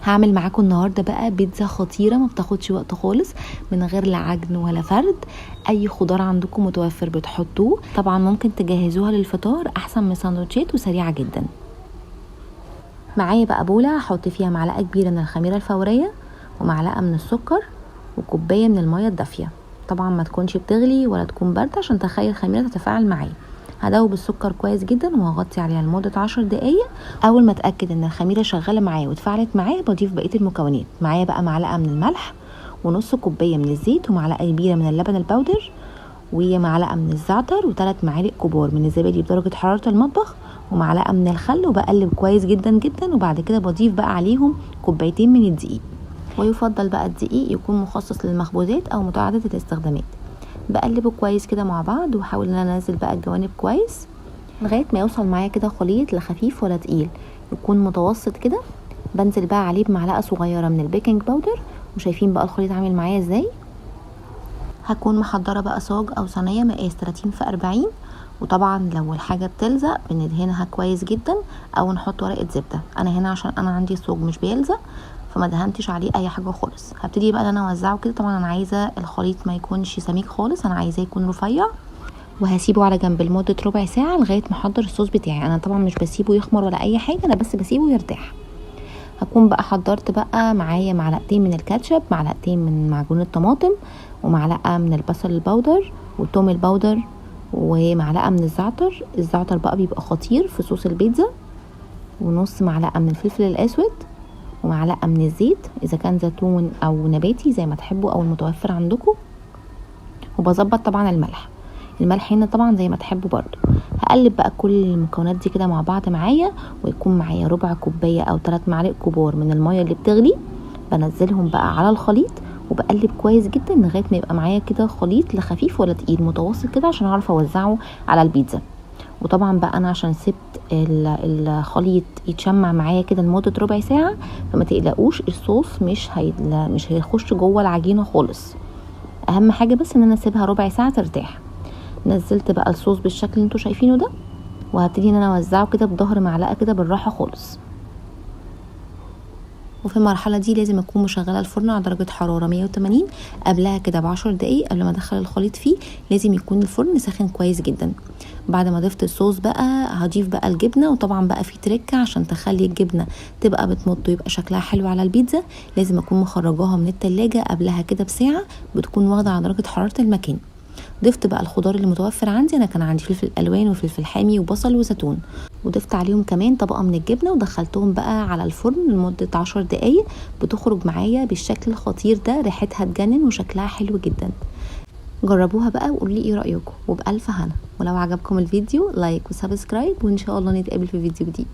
هعمل معاكم النهارده بقى بيتزا خطيره ما بتاخدش وقت خالص، من غير لا عجن ولا فرد. اي خضار عندكم متوفر بتحطوه. طبعا ممكن تجهزوها للفطار احسن من سندوتشات وسريعه جدا. معايا بقى بوله هحط فيها معلقه كبيره من الخميره الفوريه ومعلقه من السكر وكوبايه من الميه الدافيه. طبعا ما تكونش بتغلي ولا تكون بارده عشان تخلي الخميره تتفاعل معايا. هدوب السكر كويس جدا وهغطي عليها لمده 10 دقايق. اول ما اتاكد ان الخميره شغاله معايا واتفعلت معايا بضيف بقيه المكونات. معايا بقى معلقه من الملح ونص كوبايه من الزيت ومعلقه كبيره من اللبن البودر ومعلقه من الزعتر و3 معالق كبار من الزبادي بدرجه حراره المطبخ ومعلقه من الخل، وبقلب كويس جدا جدا. وبعد كده بضيف بقى عليهم كوبايتين من الدقيق، ويفضل بقى الدقيق يكون مخصص للمخبوزات او متعدد الاستخدامات. بقلبه كويس كده مع بعض واحاول ان انا انزل بقى الجوانب كويس لغايه ما يوصل معايا كده خليط لا خفيف ولا تقيل، يكون متوسط كده. بنزل بقى عليه بمعلقه صغيره من البيكنج باودر. وشايفين بقى الخليط عامل معايا ازاي. هكون محضره بقى صاج او صينيه مقاس 30 في 40. وطبعا لو الحاجه بتلزق بندهنها كويس جدا او نحط ورقه زبده. انا هنا عشان انا عندي صاج مش بيلزق فما دهنتش عليه اي حاجه خالص. هبتدي بقى انا اوزعه كده. طبعا انا عايزه الخليط ما يكونش سميك خالص، انا عايزاه يكون رفيع. وهسيبه على جنب لمده ربع ساعه لغايه ما احضر الصوص بتاعي. انا طبعا مش بسيبه يخمر ولا اي حاجه، انا بس بسيبه يرتاح. هكون بقى حضرت بقى معايا معلقتين من الكاتشب، معلقتين من معجون الطماطم، ومعلقه من البصل البودر والثوم البودر، ومعلقه من الزعتر. الزعتر بقى بيبقى خطير في صوص البيتزا. ونص معلقه من الفلفل الاسود ومعلقه من الزيت اذا كان زيتون او نباتي زي ما تحبوا او المتوفر عندكم. وبظبط طبعا الملح هنا طبعا زي ما تحبوا برضو. هقلب بقى كل المكونات دي كده مع بعض معايا، ويكون معايا ربع كوبايه او 3 معالق كبار من الميه اللي بتغلي. بنزلهم بقى على الخليط وبقلب كويس جدا لغايه ما يبقى معايا كده خليط لا خفيف ولا تقيل، متوسط كده عشان اعرف اوزعه على البيتزا. وطبعا بقى انا عشان سبت الخليط يتشمع معايا كده لمده ربع ساعه، فما تقلقوش الصوص مش هيخش جوه العجينه خالص. اهم حاجه بس ان انا اسيبها ربع ساعه ترتاح. نزلت بقى الصوص بالشكل اللي انتوا شايفينه ده، وهبتدي ان انا اوزعه كده بظهر معلقه كده بالراحه خالص. وفي المرحله دي لازم اكون مشغله الفرن على درجه حراره 180 قبلها كده ب10 دقايق. قبل ما ادخل الخليط فيه لازم يكون الفرن ساخن كويس جدا. بعد ما ضفت الصوص بقى هضيف بقى الجبنه. وطبعا بقى في تركه عشان تخلي الجبنه تبقى بتمط ويبقى شكلها حلو على البيتزا، لازم اكون مخرجاها من التلاجة قبلها كده بساعه، بتكون واخده على درجه حراره المكان. ضفت بقى الخضار اللي متوفر عندي. انا كان عندي فلفل الوان وفلفل حامي وبصل وزيتون، وضفت عليهم كمان طبقه من الجبنه ودخلتهم بقى على الفرن لمده 10 دقايق. بتخرج معايا بالشكل الخطير ده، ريحتها تجنن وشكلها حلو جدا. جربوها بقى وقولوا لي ايه رايكم، وبالف هنا. ولو عجبكم الفيديو لايك وسبسكرايب، وان شاء الله نتقابل في فيديو جديد.